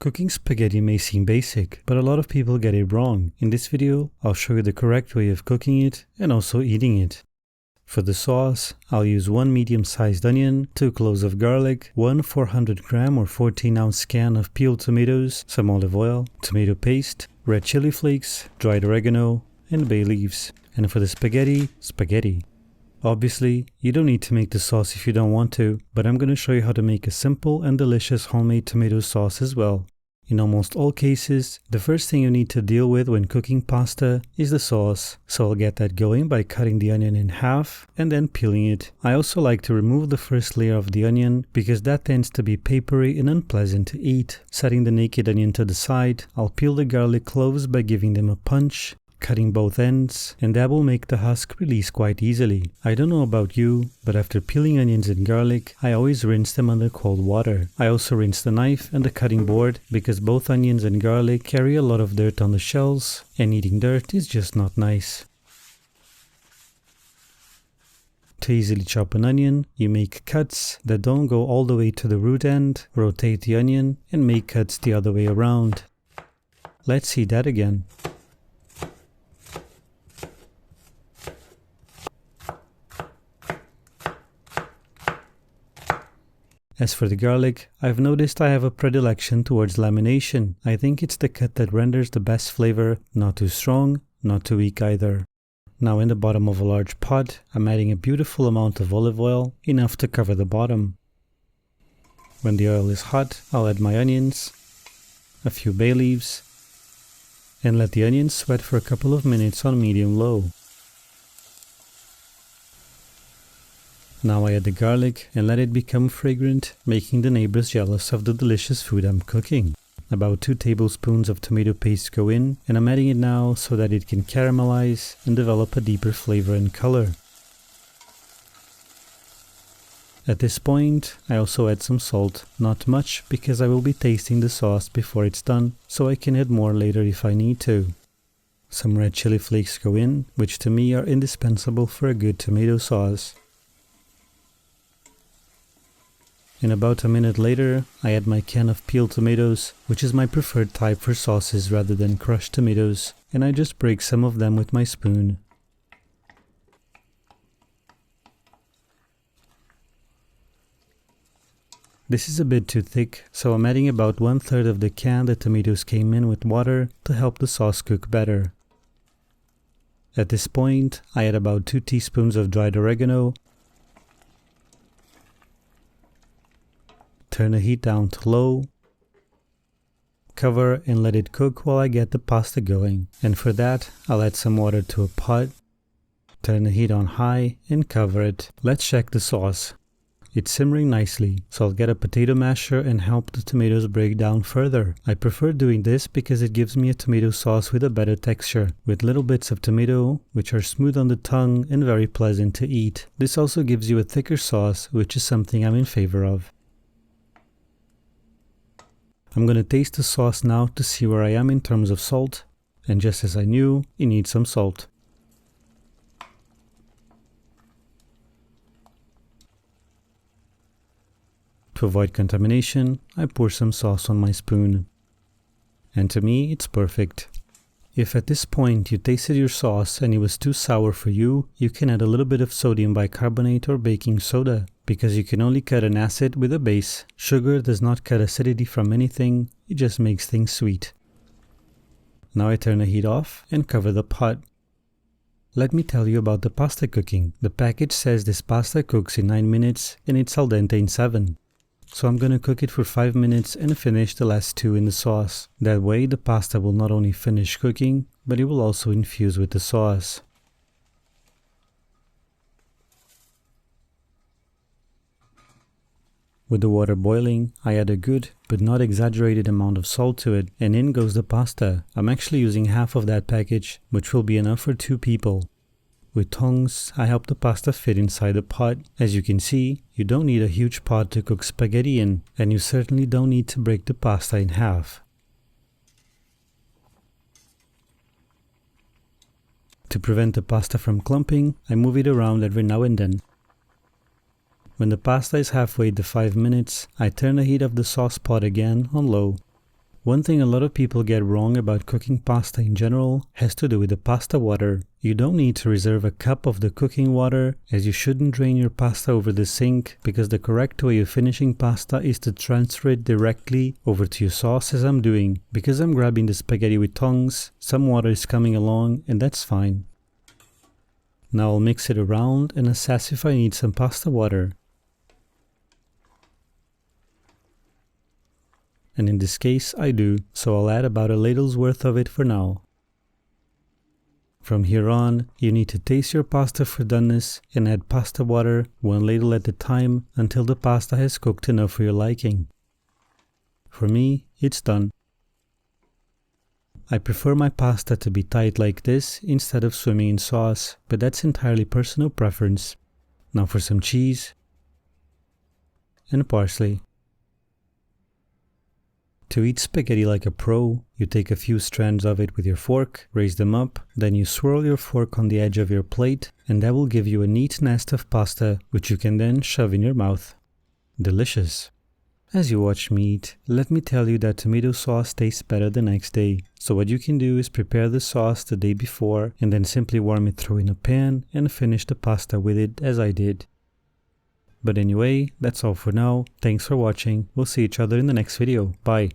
Cooking spaghetti may seem basic, but a lot of people get it wrong. In this video, I'll show you the correct way of cooking it and also eating it. For the sauce, I'll use 1 medium-sized onion, 2 cloves of garlic, 1 400 gram or 14-ounce can of peeled tomatoes, some olive oil, tomato paste, red chili flakes, dried oregano, and bay leaves. And for the spaghetti. Obviously, you don't need to make the sauce if you don't want to, but I'm going to show you how to make a simple and delicious homemade tomato sauce as well. In almost all cases, the first thing you need to deal with when cooking pasta is the sauce, so I'll get that going by cutting the onion in half and then peeling it. I also like to remove the first layer of the onion because that tends to be papery and unpleasant to eat. Setting the naked onion to the side, I'll peel the garlic cloves by giving them a punch, cutting both ends, and that will make the husk release quite easily. I don't know about you, but after peeling onions and garlic, I always rinse them under cold water. I also rinse the knife and the cutting board because both onions and garlic carry a lot of dirt on the shells, and eating dirt is just not nice. To easily chop an onion, you make cuts that don't go all the way to the root end, rotate the onion, and make cuts the other way around. Let's see that again. As for the garlic, I've noticed I have a predilection towards lamination. I think it's the cut that renders the best flavor, not too strong, not too weak either. Now in the bottom of a large pot, I'm adding a beautiful amount of olive oil, enough to cover the bottom. When the oil is hot, I'll add my onions, a few bay leaves, and let the onions sweat for a couple of minutes on medium-low. Now I add the garlic and let it become fragrant, making the neighbors jealous of the delicious food I'm cooking. About 2 tablespoons of tomato paste go in, and I'm adding it now so that it can caramelize and develop a deeper flavor and color. At this point, I also add some salt, not much because I will be tasting the sauce before it's done, so I can add more later if I need to. Some red chili flakes go in, which to me are indispensable for a good tomato sauce. And about a minute later, I add my can of peeled tomatoes, which is my preferred type for sauces rather than crushed tomatoes, and I just break some of them with my spoon. This is a bit too thick, so I'm adding about 1/3 of the can the tomatoes came in with water to help the sauce cook better. At this point, I add about 2 teaspoons of dried oregano. Turn the heat down to low, cover and let it cook while I get the pasta going. And for that, I'll add some water to a pot, turn the heat on high and cover it. Let's check the sauce. It's simmering nicely, so I'll get a potato masher and help the tomatoes break down further. I prefer doing this because it gives me a tomato sauce with a better texture, with little bits of tomato, which are smooth on the tongue and very pleasant to eat. This also gives you a thicker sauce, which is something I'm in favor of. I'm going to taste the sauce now to see where I am in terms of salt, and just as I knew, it needs some salt. To avoid contamination, I pour some sauce on my spoon. And to me, it's perfect. If at this point you tasted your sauce and it was too sour for you, you can add a little bit of sodium bicarbonate or baking soda, because you can only cut an acid with a base. Sugar does not cut acidity from anything, it just makes things sweet. Now I turn the heat off and cover the pot. Let me tell you about the pasta cooking. The package says this pasta cooks in 9 minutes and it's al dente in 7. So I'm gonna cook it for 5 minutes and finish the last 2 in the sauce. That way the pasta will not only finish cooking, but it will also infuse with the sauce. With the water boiling, I add a good, but not exaggerated amount of salt to it, and in goes the pasta. I'm actually using half of that package, which will be enough for 2 people. With tongs, I help the pasta fit inside the pot. As you can see, you don't need a huge pot to cook spaghetti in, and you certainly don't need to break the pasta in half. To prevent the pasta from clumping, I move it around every now and then. When the pasta is halfway to 5 minutes, I turn the heat of the sauce pot again on low. One thing a lot of people get wrong about cooking pasta in general has to do with the pasta water. You don't need to reserve a cup of the cooking water, as you shouldn't drain your pasta over the sink, because the correct way of finishing pasta is to transfer it directly over to your sauce, as I'm doing. Because I'm grabbing the spaghetti with tongs, some water is coming along, and that's fine. Now I'll mix it around and assess if I need some pasta water. And in this case I do, so I'll add about a ladle's worth of it for now. From here on, you need to taste your pasta for doneness and add pasta water 1 ladle at a time until the pasta has cooked enough for your liking. For me, it's done. I prefer my pasta to be tight like this instead of swimming in sauce, but that's entirely personal preference. Now for some cheese and parsley. To eat spaghetti like a pro, you take a few strands of it with your fork, raise them up, then you swirl your fork on the edge of your plate, and that will give you a neat nest of pasta, which you can then shove in your mouth. Delicious. As you watch me eat, let me tell you that tomato sauce tastes better the next day. So what you can do is prepare the sauce the day before, and then simply warm it through in a pan and finish the pasta with it as I did. But anyway, that's all for now. Thanks for watching. We'll see each other in the next video. Bye.